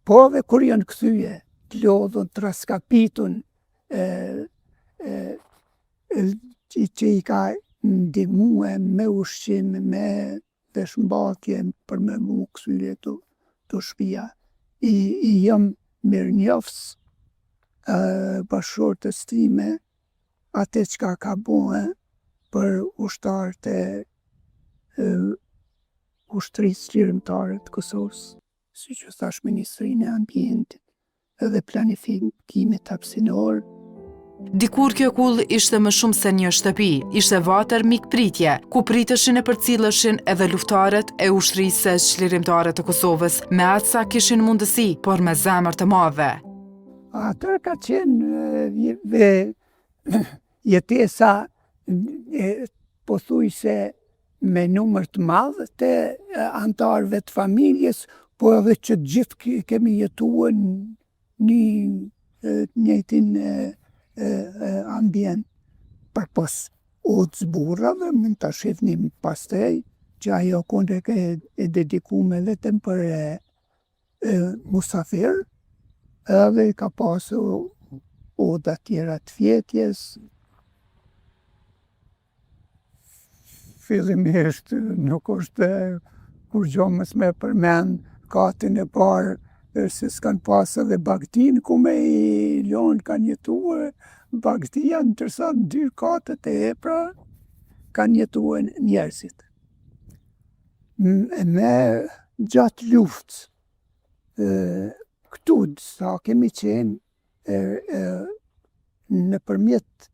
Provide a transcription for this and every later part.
Po dhe kur janë kthye, të lodhun, të raskapitun, që i ka ndihmue me ushqim, me veshmbathje për me mu kthye tu shtëpia. I jam mirënjohës bashkëshortes time atë çka ka bue për ushtarët e ushtrisë lirimtare të Kosovës, siç u thash Ministrinë e Ambientit edhe Planifikimit Hapësinor. Dikur kjo kull ishte më shumë se një shtëpi, ishte vatër mikpritje, ku priteshin e përcilleshin edhe luftarët e ushtrisë çlirimtare të Kosovës, me atë sa kishin mundësi, por me zemër të madhe. Atër ka qenë jetesa pothuajse me numër të madh të antarëve të familjes, po edhe që të gjithë kemi jetuar një njëjtin ambient. Përpos zburrave mund ta shihnim pastaj që ajo konde e dedikume vetëm për musafir, edhe ka pasur oda tjera të fjetjes. Fillimisht nuk është kur gjo mës me përmend katin e parë, se s'kan pas edhe bagtin ku me i lonë, kanë jetuar bagtia, ndërsa në 2 katët e epra kanë jetuar njerëzit. Me gjatë luftës, këtu sa kemi qenë nëpërmjet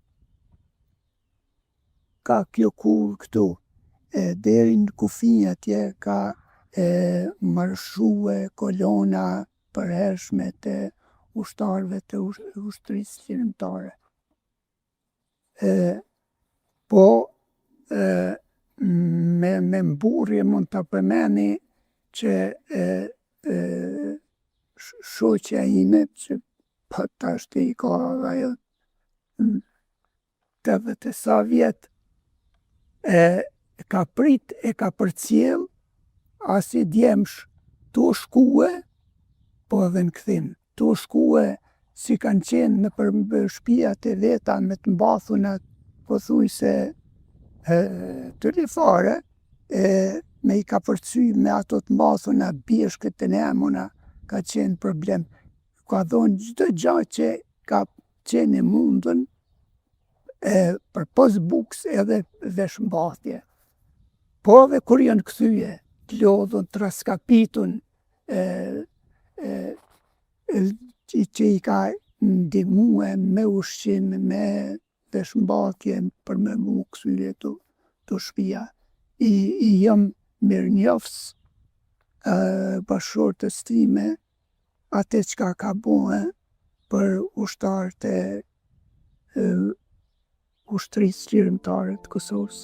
ka kjo kull këtu, deri në kufi atje ka marshue kolona përhershme të ushtarëve të ushtrisë lirimtare. Po me mburrje mund ta përmeni që shoqja ime, që tashti i ka ajo 80 e sa vjet, ka prit e ka përcjell as i djemsh tu shkue, po edhe në kthim. Tu shkue si kanë qenë nëpër shtëpiat e veta me të mbathuna pothuajse të rifare, me i ka përcy me ato të mbathuna bjeshkët e nemuna, ka qenë problem. Ka thonë çdo gjë që ka qenë e mundën përpos bukës edhe veshmbathje. Po dhe kur janë kthye, të lodhun, të raskapitun, që i ka ndihmue me ushqim, me veshmbathje për me mu kthye tu shtëpia. I jam mirënjohës bashkëshortes time atë çka ka bue për ushtarët e ushtrisë lirimtare të Kosovës.